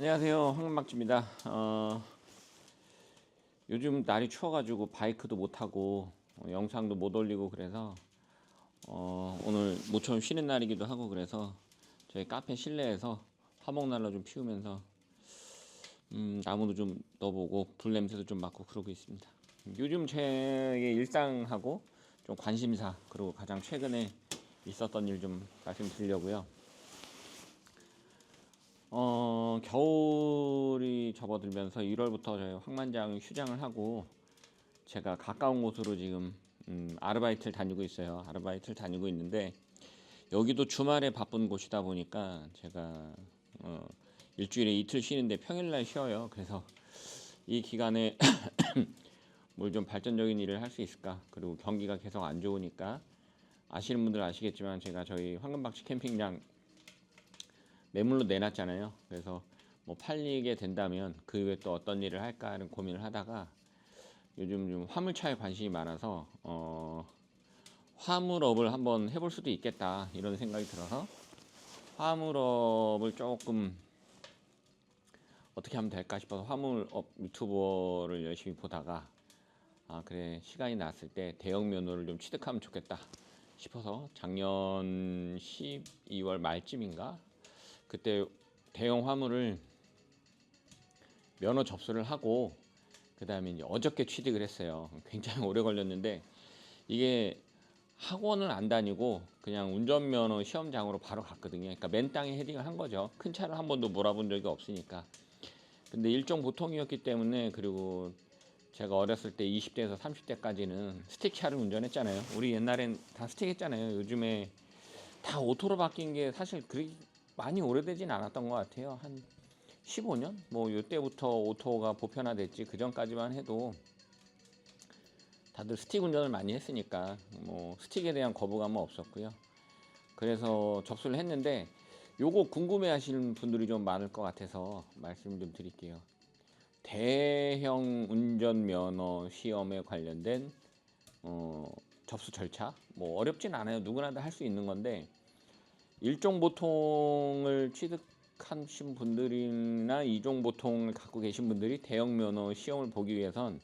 안녕하세요, 황금박쥐입니다. 요즘 날이 추워가지고 바이크도 못하고 영상도 못 올리고 그래서 오늘 모처럼 쉬는 날이기도 하고 그래서 저희 카페 실내에서 화목난로 좀 피우면서 나무도 좀 넣어보고 불 냄새도 좀 맡고 그러고 있습니다. 요즘 제 일상하고 좀 관심사, 그리고 가장 최근에 있었던 일 좀 말씀드리려고요. 겨울이 접어들면서 1월부터 저희 황만장 휴장을 하고 제가 가까운 곳으로 지금 아르바이트를 다니고 있어요. 아르바이트를 다니고 있는데 여기도 주말에 바쁜 곳이다 보니까 제가 일주일에 이틀 쉬는데 평일날 쉬어요. 그래서 이 기간에 뭘 좀 발전적인 일을 할 수 있을까? 그리고 경기가 계속 안 좋으니까 아시는 분들 아시겠지만 제가 저희 황금박쥐 캠핑장 매물로 내놨잖아요. 그래서 뭐 팔리게 된다면 그 외에 또 어떤 일을 할까 하는 고민을 하다가 요즘 좀 화물차에 관심이 많아서 화물업을 한번 해볼 수도 있겠다 이런 생각이 들어서 화물업을 조금 어떻게 하면 될까 싶어서 화물업 유튜버를 열심히 보다가 그래 시간이 났을 때 대형 면허를 좀 취득하면 좋겠다 싶어서 작년 12월 말쯤인가 그때 대형 화물을 면허 접수를 하고 그 다음에 이제 어저께 취득을 했어요. 굉장히 오래 걸렸는데 이게 학원을 안 다니고 그냥 운전면허 시험장으로 바로 갔거든요. 그러니까 맨 땅에 헤딩을 한 거죠. 큰 차를 한 번도 몰아본 적이 없으니까. 근데 일종 보통이었기 때문에 그리고 제가 어렸을 때 20대에서 30대까지는 스틱차를 운전했잖아요. 우리 옛날엔 다 스틱 했잖아요. 요즘에 다 오토로 바뀐 게 사실 그리 많이 오래되진 않았던 것 같아요. 한 15년? 뭐 이때부터 오토가 보편화됐지 그 전까지만 해도 다들 스틱 운전을 많이 했으니까 뭐 스틱에 대한 거부감은 없었고요. 그래서 접수를 했는데 요거 궁금해 하시는 분들이 좀 많을 것 같아서 말씀 좀 드릴게요. 대형 운전면허 시험에 관련된 접수 절차 뭐 어렵진 않아요. 누구나 다 할 수 있는 건데 일종 보통을 취득하신 분들이나 이종 보통을 갖고 계신 분들이 대형 면허 시험을 보기 위해선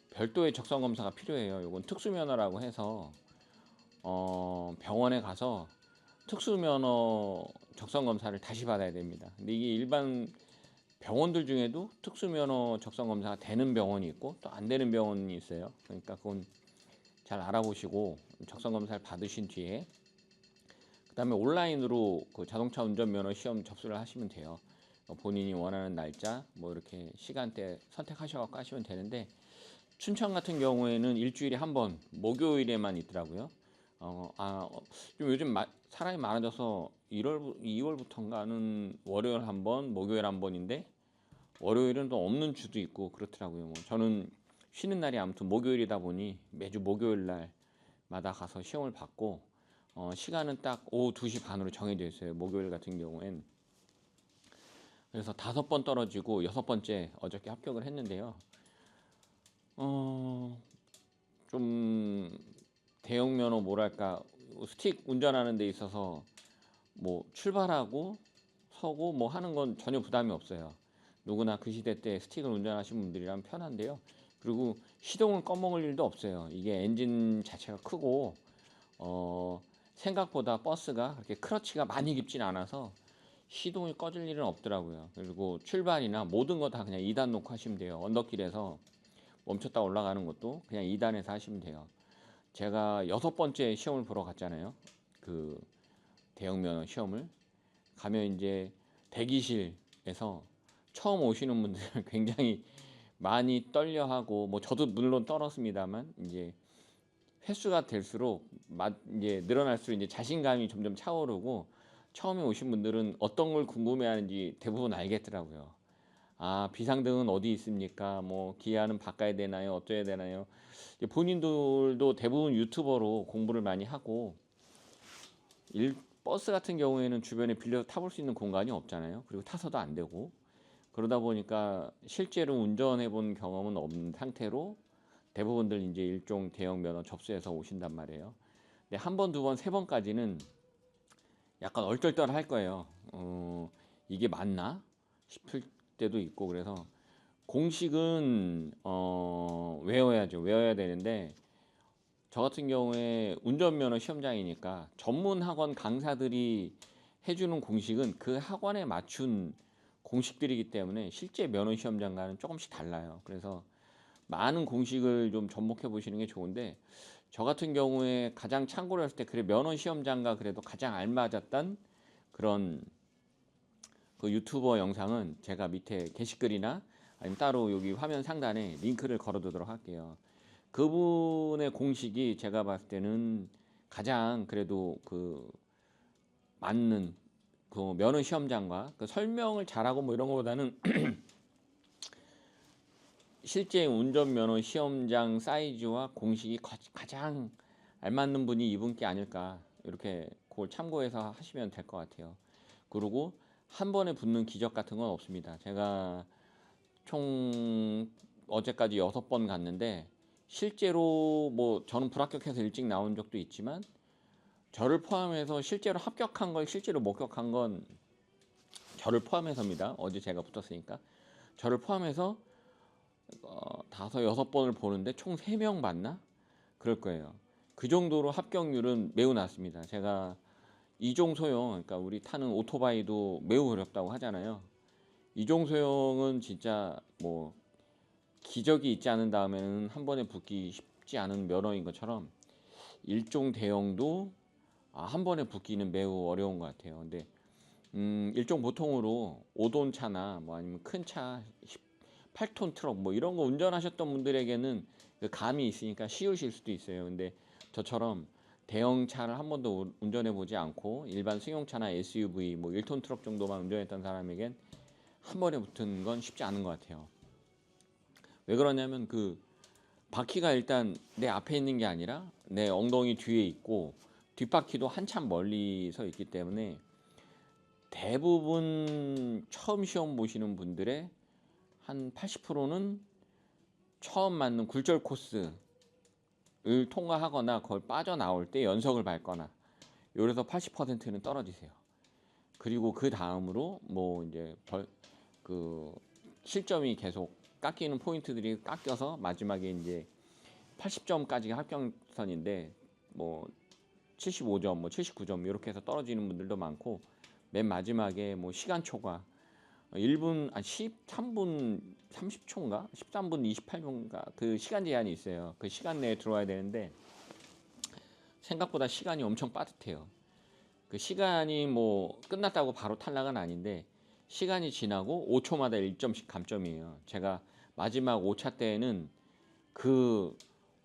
별도의 적성 검사가 필요해요. 이건 특수면허라고 해서 병원에 가서 특수면허 적성 검사를 다시 받아야 됩니다. 근데 이게 일반 병원들 중에도 특수면허 적성 검사가 되는 병원이 있고 또 안 되는 병원이 있어요. 그러니까 그건 잘 알아보시고 적성 검사를 받으신 뒤에 그다음에 온라인으로 그 자동차 운전면허 시험 접수를 하시면 돼요. 본인이 원하는 날짜 뭐 이렇게 시간대 선택하셔서 하시면 되는데 춘천 같은 경우에는 일주일에 한 번 목요일에만 있더라고요. 좀 요즘 사람이 많아져서 2월부터인가는 월요일 한 번, 목요일 한 번인데 월요일은 또 없는 주도 있고 그렇더라고요. 뭐 저는 쉬는 날이 아무튼 목요일이다 보니 매주 목요일 날마다 가서 시험을 받고 시간은 딱 오후 2시 반으로 정해져 있어요. 목요일 같은 경우엔. 그래서 5번 떨어지고 6번째 어저께 합격을 했는데요. 좀 대형 면허 뭐랄까 스틱 운전하는 데 있어서 뭐 출발하고 서고 뭐 하는 건 전혀 부담이 없어요. 누구나 그 시대 때 스틱을 운전하신 분들이라면 편한데요. 그리고 시동을 꺼먹을 일도 없어요. 이게 엔진 자체가 크고 생각보다 버스가 그렇게 크러치가 많이 깊진 않아서 시동이 꺼질 일은 없더라고요. 그리고 출발이나 모든 거 다 그냥 2단 놓고 하시면 돼요. 언덕길에서 멈췄다 올라가는 것도 그냥 2단에서 하시면 돼요. 제가 6번째 시험을 보러 갔잖아요. 그 대형 면허 시험을 가면 이제 대기실에서 처음 오시는 분들 굉장히 많이 떨려하고 뭐 저도 물론 떨었습니다만 이제 횟수가 될수록 이제 늘어날수록 이제 자신감이 점점 차오르고 처음에 오신 분들은 어떤 걸 궁금해하는지 대부분 알겠더라고요. 비상등은 어디 있습니까? 뭐 기아는 바꿔야 되나요? 어쩌야 되나요? 본인들도 대부분 유튜버로 공부를 많이 하고 버스 같은 경우에는 주변에 빌려서 타볼 수 있는 공간이 없잖아요. 그리고 타서도 안 되고 그러다 보니까 실제로 운전해 본 경험은 없는 상태로 대부분들 이제 일종 대형 면허 접수해서 오신단 말이에요. 근데 한 번, 두 번, 세 번까지는 약간 얼떨떨할 거예요. 이게 맞나 싶을 때도 있고. 그래서 공식은 외워야죠. 외워야 되는데 저 같은 경우에 운전면허 시험장이니까 전문 학원 강사들이 해주는 공식은 그 학원에 맞춘 공식들이기 때문에 실제 면허 시험장과는 조금씩 달라요. 그래서 많은 공식을 좀 접목해 보시는 게 좋은데, 저 같은 경우에 가장 참고를 했을 때 그래 면허 시험장과 그래도 가장 알맞았던 그런 그 유튜버 영상은 제가 밑에 게시글이나 아니면 따로 여기 화면 상단에 링크를 걸어 두도록 할게요. 그분의 공식이 제가 봤을 때는 가장 그래도 그 맞는 그 면허 시험장과 그 설명을 잘하고 뭐 이런 것보다는 실제 운전면허 시험장 사이즈와 공식이 가장 알맞는 분이 이분께 아닐까, 이렇게 그걸 참고해서 하시면 될 것 같아요. 그리고 한 번에 붙는 기적 같은 건 없습니다. 제가 총 어제까지 6번 갔는데 실제로 뭐 저는 불합격해서 일찍 나온 적도 있지만 저를 포함해서 실제로 합격한 걸 실제로 목격한 건 저를 포함해서입니다. 어제 제가 붙었으니까 저를 포함해서 5-6번을 보는데 총 3명 봤나? 그럴 거예요. 그 정도로 합격률은 매우 낮습니다. 제가 이종 소형, 그러니까 우리 타는 오토바이도 매우 어렵다고 하잖아요. 이종 소형은 진짜 뭐 기적이 있지 않은 다음에는 한 번에 붙기 쉽지 않은 면허인 것처럼 일종 대형도 한 번에 붙기는 매우 어려운 것 같아요. 근데 일종 보통으로 5돈 차나 뭐 아니면 큰 차 8톤 트럭 뭐 이런 거 운전하셨던 분들에게는 그 감이 있으니까 쉬우실 수도 있어요. 근데 저처럼 대형 차를 한 번도 운전해 보지 않고 일반 승용차나 SUV 뭐 1톤 트럭 정도만 운전했던 사람에겐 한 번에 붙은 건 쉽지 않은 것 같아요. 왜 그러냐면 그 바퀴가 일단 내 앞에 있는 게 아니라 내 엉덩이 뒤에 있고 뒷바퀴도 한참 멀리서 있기 때문에 대부분 처음 시험 보시는 분들의 한 80%는 처음 맞는 굴절 코스를 통과하거나 그걸 빠져나올 때 연석을 밟거나, 요래서 80%는 떨어지세요. 그리고 그 다음으로 뭐 이제 그 실점이 계속 깎이는 포인트들이 깎여서 마지막에 이제 80점까지가 합격선인데 뭐 75점, 뭐 79점 이렇게 해서 떨어지는 분들도 많고, 맨 마지막에 뭐 시간 초과 1분 13분 30초인가 13분 28초인가 그 시간 제한이 있어요. 그 시간 내에 들어와야 되는데 생각보다 시간이 엄청 빠듯해요. 그 시간이 뭐 끝났다고 바로 탈락은 아닌데 시간이 지나고 5초마다 1점씩 감점이에요. 제가 마지막 5차 때에는 그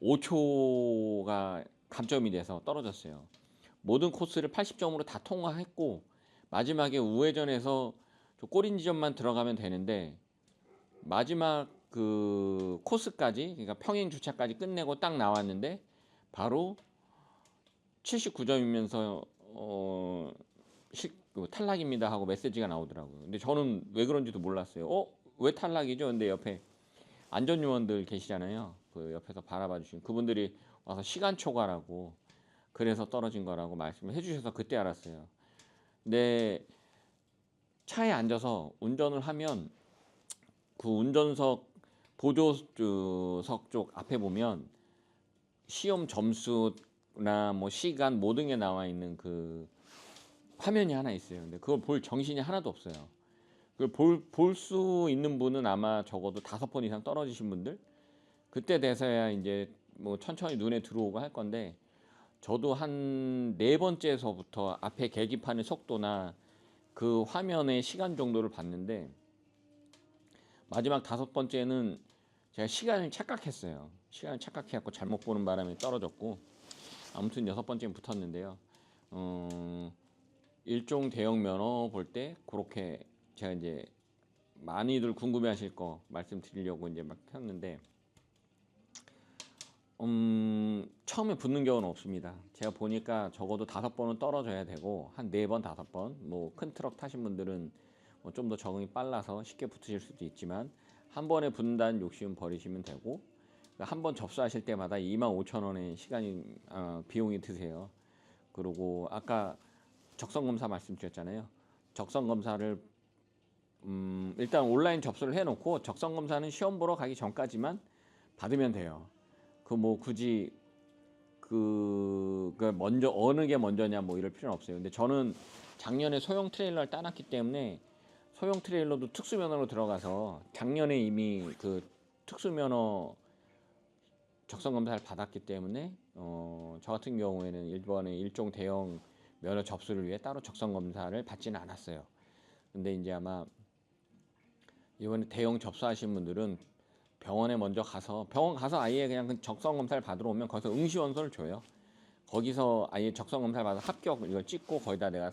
5초가 감점이 돼서 떨어졌어요. 모든 코스를 80점으로 다 통과했고 마지막에 우회전해서 꼬린 지점만 들어가면 되는데 마지막 그 코스까지, 그러니까 평행 주차까지 끝내고 딱 나왔는데 바로 79점이면서 탈락입니다 하고 메시지가 나오더라고요. 근데 저는 왜 그런지도 몰랐어요. 왜 탈락이죠? 근데 옆에 안전요원들 계시잖아요. 그 옆에서 바라봐 주신 그분들이 와서 시간 초과라고, 그래서 떨어진 거라고 말씀을 해주셔서 그때 알았어요. 근데 차에 앉아서 운전을 하면 그 운전석 보조석 쪽 앞에 보면 시험 점수나 뭐 시간 모든 게 나와 있는 그 화면이 하나 있어요. 근데 그걸 볼 정신이 하나도 없어요. 그걸 볼 수 있는 분은 아마 적어도 5번 이상 떨어지신 분들, 그때 돼서야 이제 뭐 천천히 눈에 들어오고 할 건데, 저도 한 4번째서부터 앞에 계기판의 속도나 그 화면의 시간 정도를 봤는데 마지막 5번째는 제가 시간을 착각했어요. 시간을 착각해갖고 잘못 보는 바람에 떨어졌고, 아무튼 6번째는 붙었는데요. 일종 대형 면허 볼 때 그렇게 제가 이제 많이들 궁금해하실 거 말씀드리려고 이제 막 켰는데, 처음에 붙는 경우는 없습니다. 제가 보니까 적어도 5번은 떨어져야 되고 한 4번, 5번, 뭐 큰 트럭 타신 분들은 뭐 좀 더 적응이 빨라서 쉽게 붙으실 수도 있지만 한 번에 붙는다는 욕심은 버리시면 되고, 한 번 접수하실 때마다 25,000원의 시간이 비용이 드세요. 그리고 아까 적성검사 말씀드렸잖아요. 적성검사를 일단 온라인 접수를 해놓고 적성 검사는 시험 보러 가기 전까지만 받으면 돼요. 그 뭐 굳이 그 먼저 어느 게 먼저냐 뭐 이럴 필요는 없어요. 근데 저는 작년에 소형 트레일러를 따놨기 때문에 소형 트레일러도 특수면허로 들어가서 작년에 이미 그 특수면허 적성 검사를 받았기 때문에 저 같은 경우에는 이번에 일종 대형 면허 접수를 위해 따로 적성 검사를 받지는 않았어요. 근데 이제 아마 이번에 대형 접수하신 분들은 병원에 먼저 가서 병원 가서 아예 그냥 그 적성 검사를 받으러 오면 거기서 응시원서를 줘요. 거기서 아예 적성 검사를 받아 합격 이걸 찍고 거기다 내가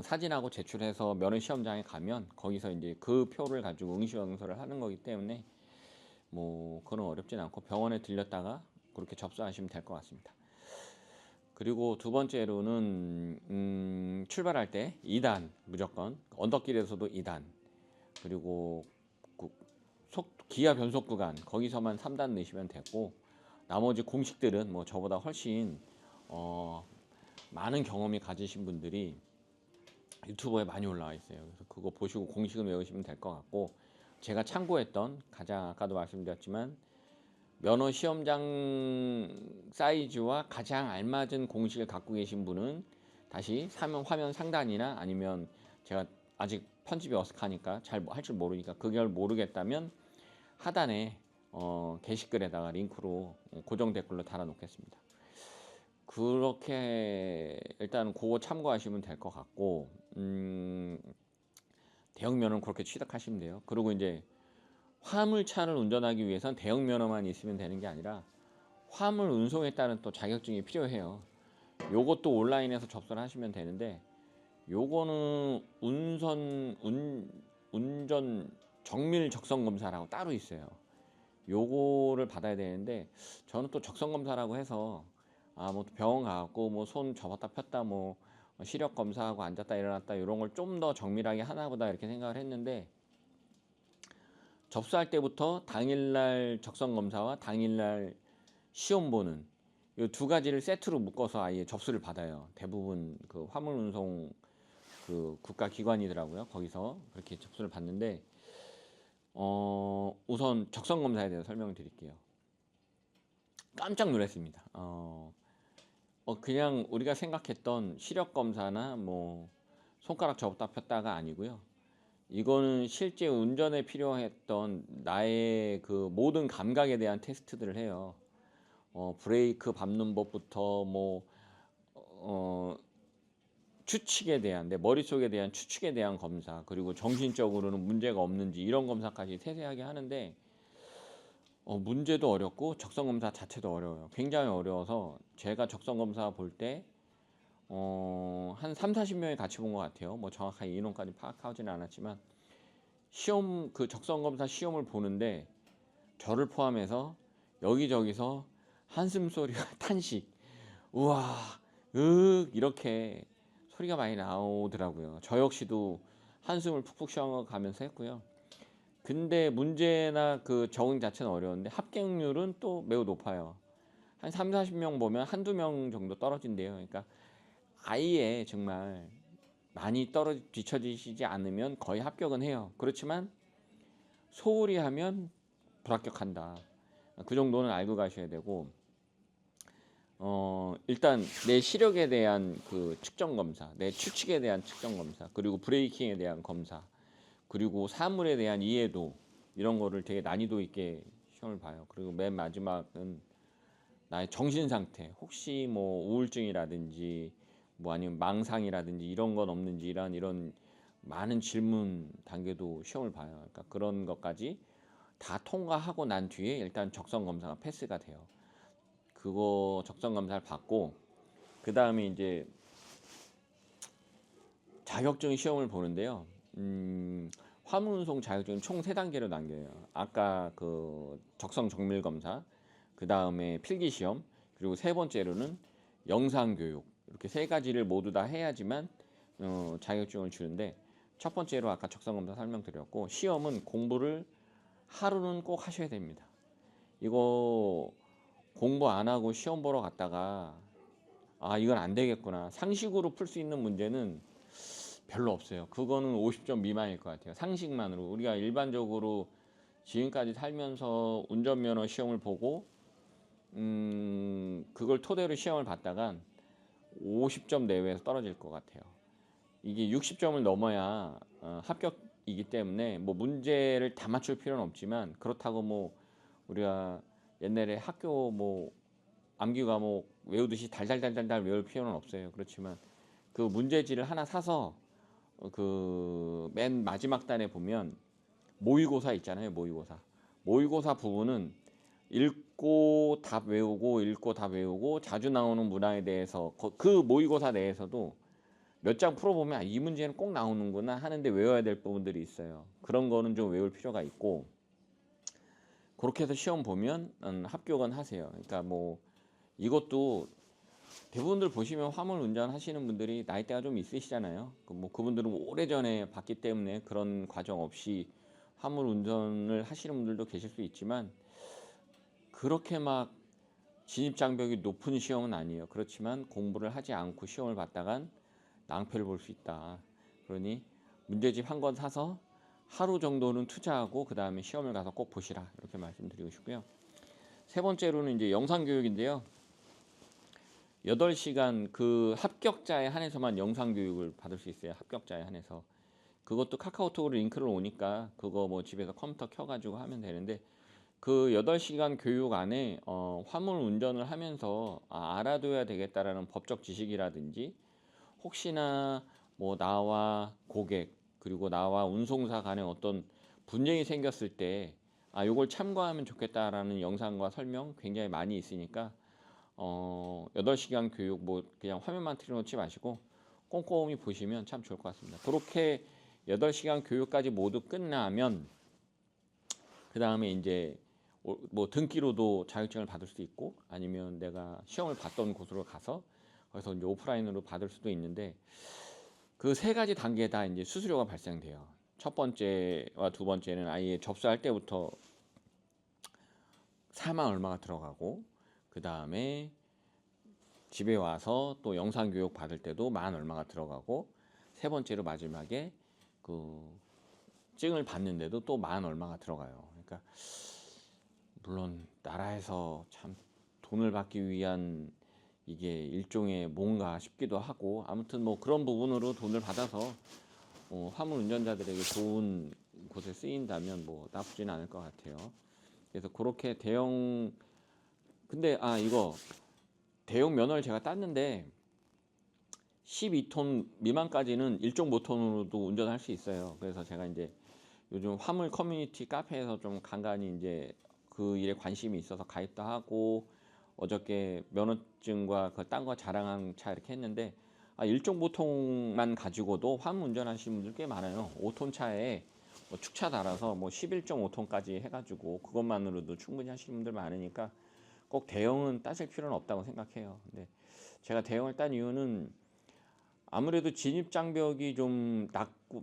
사진하고 제출해서 면허 시험장에 가면 거기서 이제 그 표를 가지고 응시원서를 하는 거기 때문에 뭐 그건 어렵진 않고 병원에 들렸다가 그렇게 접수하시면 될 것 같습니다. 그리고 두 번째로는 출발할 때 2단 무조건 언덕길에서도 2단 그리고 기아 변속 구간 거기서만 3단 넣으시면 되고 나머지 공식들은 뭐 저보다 훨씬 많은 경험이 가지신 분들이 유튜브에 많이 올라와 있어요. 그래서 그거 보시고 공식을 외우시면 될 것 같고 제가 참고했던 가장 아까도 말씀드렸지만 면허 시험장 사이즈와 가장 알맞은 공식을 갖고 계신 분은 다시 화면 상단이나 아니면 제가 아직 편집이 어색하니까 잘 할 줄 모르니까 그걸 모르겠다면 하단에 게시글에다가 링크로 고정 댓글로 달아 놓겠습니다. 그렇게 일단 그거 참고하시면 될 것 같고 대형면허는 그렇게 취득하시면 돼요. 그리고 이제 화물차를 운전하기 위해선 대형면허만 있으면 되는 게 아니라 화물 운송에 따른 또 자격증이 필요해요. 요것도 온라인에서 접수를 하시면 되는데 요거는 운전 정밀 적성 검사라고 따로 있어요. 요거를 받아야 되는데 저는 또 적성 검사라고 해서 뭐 병원 가고 뭐 손 접었다 폈다 뭐 시력 검사하고 앉았다 일어났다 이런 걸 좀 더 정밀하게 하나보다 이렇게 생각을 했는데 접수할 때부터 당일날 적성 검사와 당일날 시험 보는 이 두 가지를 세트로 묶어서 아예 접수를 받아요. 대부분 그 화물 운송 그 국가 기관이더라고요. 거기서 그렇게 접수를 받는데 우선 적성 검사에 대해서 설명을 드릴게요. 깜짝 놀랐습니다. 그냥 우리가 생각했던 시력 검사나 뭐 손가락 접었다 폈다가 아니고요. 이거는 실제 운전에 필요했던 나의 그 모든 감각에 대한 테스트들을 해요. 브레이크 밟는 법부터 뭐 추측에 대한 내 머릿속에 대한 추측에 대한 검사 그리고 정신적으로는 문제가 없는지 이런 검사까지 세세하게 하는데 문제도 어렵고 적성 검사 자체도 어려워요. 굉장히 어려워서 제가 적성 검사 볼 때 한 3, 40명이 같이 본 것 같아요. 뭐 정확하게 인원까지 파악하지는 않았지만 시험 그 적성 검사 시험을 보는데 저를 포함해서 여기저기서 한숨 소리와 탄식 우와 이렇게 소리가 많이 나오더라고요. 저 역시도 한숨을 푹푹 쉬어가면서 했고요. 근데 문제나 그 적응 자체는 어려운데 합격률은 또 매우 높아요. 한 3, 40명 보면 한두 명 정도 떨어진대요. 그러니까 아예 정말 많이 뒤처지시지 않으면 거의 합격은 해요. 그렇지만 소홀히 하면 불합격한다. 그 정도는 알고 가셔야 되고 일단 내 시력에 대한 그 측정 검사, 내 추측에 대한 측정 검사, 그리고 브레이킹에 대한 검사, 그리고 사물에 대한 이해도 이런 거를 되게 난이도 있게 시험을 봐요. 그리고 맨 마지막은 나의 정신 상태, 혹시 뭐 우울증이라든지 뭐 아니면 망상이라든지 이런 건 없는지 이런 많은 질문 단계도 시험을 봐요. 그러니까 그런 것까지 다 통과하고 난 뒤에 일단 적성 검사가 패스가 돼요. 그거 적성 검사를 받고 그 다음에 이제 자격증 시험을 보는데요. 화물운송 자격증은 총 3단계로 남겨요. 아까 그 적성 정밀 검사, 그 다음에 필기 시험, 그리고 세 번째로는 영상 교육. 이렇게 세 가지를 모두 다 해야지만 자격증을 주는데 첫 번째로 아까 적성 검사 설명드렸고 시험은 공부를 하루는 꼭 하셔야 됩니다. 이거 공부 안 하고 시험 보러 갔다가 이건 안 되겠구나. 상식으로 풀 수 있는 문제는 별로 없어요. 그거는 50점 미만일 것 같아요. 상식만으로 우리가 일반적으로 지금까지 살면서 운전면허 시험을 보고 그걸 토대로 시험을 봤다간 50점 내외에서 떨어질 것 같아요. 이게 60점을 넘어야 합격이기 때문에 뭐 문제를 다 맞출 필요는 없지만, 그렇다고 뭐 우리가 옛날에 학교 뭐 암기 과목 외우듯이 달달달달달 외울 필요는 없어요. 그렇지만 그 문제지를 하나 사서 그 맨 마지막 단에 보면 모의고사 있잖아요. 모의고사 부분은 읽고 답 외우고 읽고 답 외우고 자주 나오는 문항에 대해서 그 모의고사 내에서도 몇 장 풀어보면 이 문제는 꼭 나오는구나 하는데 외워야 될 부분들이 있어요. 그런 거는 좀 외울 필요가 있고, 그렇게 해서 시험 보면 합격은 하세요. 그러니까 뭐 이것도 대부분들 보시면 화물 운전하시는 분들이 나이대가 좀 있으시잖아요. 뭐 그분들은 오래전에 봤기 때문에 그런 과정 없이 화물 운전을 하시는 분들도 계실 수 있지만, 그렇게 막 진입 장벽이 높은 시험은 아니에요. 그렇지만 공부를 하지 않고 시험을 봤다간 낭패를 볼 수 있다. 그러니 문제집 한 권 사서 하루 정도는 투자하고 그 다음에 시험을 가서 꼭 보시라, 이렇게 말씀드리고 싶고요. 세 번째로는 이제 영상 교육인데요. 8시간 그 합격자에 한해서만 영상 교육을 받을 수 있어요. 합격자에 한해서. 그것도 카카오톡으로 링크를 오니까 그거 뭐 집에서 컴퓨터 켜가지고 하면 되는데, 그 8시간 교육 안에 화물 운전을 하면서 알아둬야 되겠다라는 법적 지식이라든지, 혹시나 뭐 나와 고객 그리고 나와 운송사 간에 어떤 분쟁이 생겼을 때 요걸 참고하면 좋겠다라는 영상과 설명 굉장히 많이 있으니까 8시간 교육 뭐 그냥 화면만 틀어놓지 마시고 꼼꼼히 보시면 참 좋을 것 같습니다. 그렇게 8시간 교육까지 모두 끝나면 그 다음에 이제 뭐 등기로도 자격증을 받을 수 있고, 아니면 내가 시험을 봤던 곳으로 가서 거기서 이제 오프라인으로 받을 수도 있는데, 그 세 가지 단계에 다 이제 수수료가 발생돼요. 첫 번째와 두 번째는 아예 접수할 때부터 4만 얼마가 들어가고, 그 다음에 집에 와서 또 영상 교육 받을 때도 만 얼마가 들어가고, 세 번째로 마지막에 그 증을 받는데도 또 만 얼마가 들어가요. 그러니까 물론 나라에서 참 돈을 받기 위한 이게 일종의 뭔가 싶기도 하고, 아무튼 뭐 그런 부분으로 돈을 받아서 화물 운전자들에게 좋은 곳에 쓰인다면 뭐 나쁘진 않을 것 같아요. 그래서 그렇게 근데 이거 대형 면허를 제가 땄는데 12톤 미만까지는 1.5톤으로도 운전할 수 있어요. 그래서 제가 이제 요즘 화물 커뮤니티 카페에서 좀 간간히 이제 그 일에 관심이 있어서 가입도 하고, 어저께 면허증과 그 딴 거 자랑한 차 이렇게 했는데 1.5톤만 가지고도 화물 운전하시는 분들 꽤 많아요. 5톤 차에 뭐 축차 달아서 뭐 11.5톤까지 해가지고 그것만으로도 충분히 하시는 분들 많으니까 꼭 대형은 따질 필요는 없다고 생각해요. 근데 제가 대형을 딴 이유는 아무래도 진입 장벽이 좀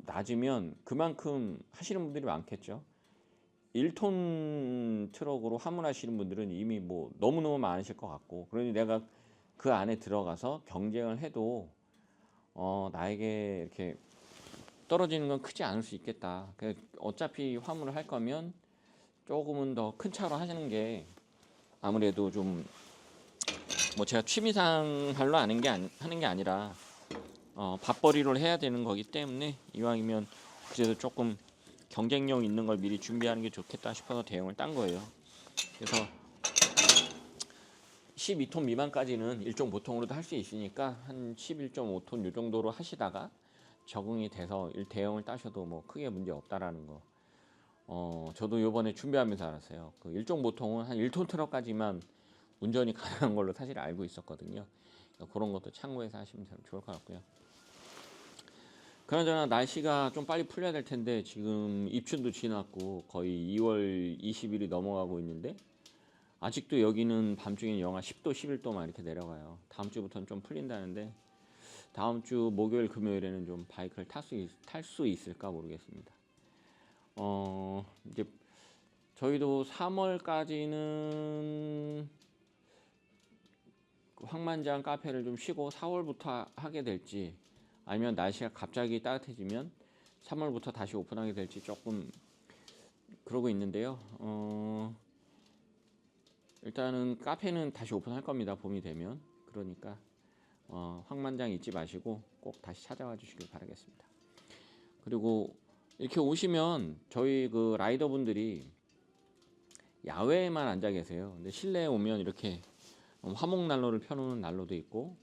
낮으면 그만큼 하시는 분들이 많겠죠. 1톤 트럭으로 화물하시는 분들은 이미 뭐 너무너무 많으실 것 같고, 그러니 내가 그 안에 들어가서 경쟁을 해도 나에게 이렇게 떨어지는 건 크지 않을 수 있겠다. 어차피 화물을 할 거면 조금은 더 큰 차로 하시는 게 아무래도 좀 뭐 제가 취미상 하려 하는 게 아니라 밥벌이를 해야 되는 거기 때문에 이왕이면 그래도 조금 경쟁력 있는 걸 미리 준비하는 게 좋겠다 싶어서 대형을 딴 거예요. 그래서 12톤 미만까지는 1.5톤으로도 할 수 있으니까 한 11.5톤 요 정도로 하시다가 적응이 돼서 대형을 따셔도 뭐 크게 문제 없다라는 거. 저도 요번에 준비하면서 알았어요. 그 1.5톤은 한 1톤 트럭까지만 운전이 가능한 걸로 사실 알고 있었거든요. 그런 것도 참고해서 하시면 좋을 것 같고요. 그나저나 날씨가 좀 빨리 풀려야 될 텐데 지금 입춘도 지났고 거의 2월 20일이 넘어가고 있는데 아직도 여기는 밤중에 영하 10도, 11도만 이렇게 내려가요. 다음 주부터는 좀 풀린다는데 다음 주 목요일, 금요일에는 좀 바이크를 탈 수 있을까 모르겠습니다. 이제 저희도 3월까지는 황만장 카페를 좀 쉬고 4월부터 하게 될지, 아니면 날씨가 갑자기 따뜻해지면 3월부터 다시 오픈하게 될지 조금 그러고 있는데요. 일단은 카페는 다시 오픈할 겁니다. 봄이 되면. 그러니까 황만장 잊지 마시고 꼭 다시 찾아와 주시길 바라겠습니다. 그리고 이렇게 오시면 저희 그 라이더 분들이 야외에만 앉아 계세요. 근데 실내에 오면 이렇게 화목 난로를 펴놓는 난로도 있고,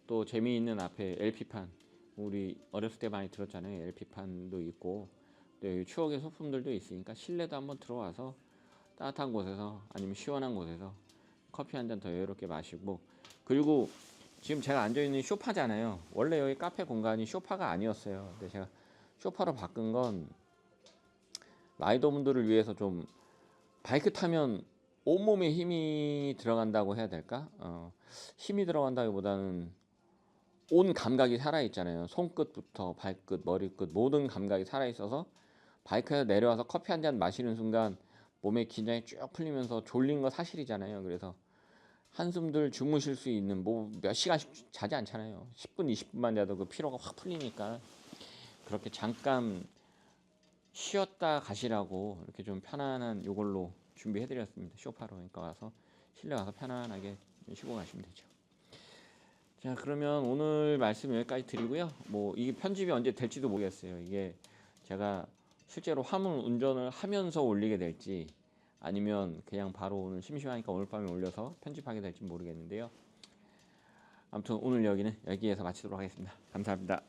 또 재미있는 앞에 LP판, 우리 어렸을 때 많이 들었잖아요. LP판도 있고, 또 여기 추억의 소품들도 있으니까 실내도 한번 들어와서 따뜻한 곳에서 아니면 시원한 곳에서 커피 한 잔 더 여유롭게 마시고, 그리고 지금 제가 앉아있는 소파잖아요. 원래 여기 카페 공간이 소파가 아니었어요. 근데 제가 소파로 바꾼 건 라이더분들을 위해서 좀 바이크 타면 온몸에 힘이 들어간다고 해야 될까? 힘이 들어간다기보다는 온 감각이 살아있잖아요. 손끝부터 발끝, 머리끝 모든 감각이 살아있어서 바이크에서 내려와서 커피 한 잔 마시는 순간 몸에 긴장이 쭉 풀리면서 졸린 거 사실이잖아요. 그래서 한숨들 주무실 수 있는, 뭐 몇 시간씩 자지 않잖아요. 10분, 20분만 자도 그 피로가 확 풀리니까 그렇게 잠깐 쉬었다 가시라고 이렇게 좀 편안한 요걸로 준비해드렸습니다. 소파로. 그러니까 와서 실내 와서 편안하게 쉬고 가시면 되죠. 자, 그러면 오늘 말씀 여기까지 드리고요. 뭐 이게 편집이 언제 될지도 모르겠어요. 이게 제가 실제로 화물 운전을 하면서 올리게 될지 아니면 그냥 바로 오늘 심심하니까 오늘 밤에 올려서 편집하게 될지 모르겠는데요. 아무튼 오늘 여기는 여기에서 마치도록 하겠습니다. 감사합니다.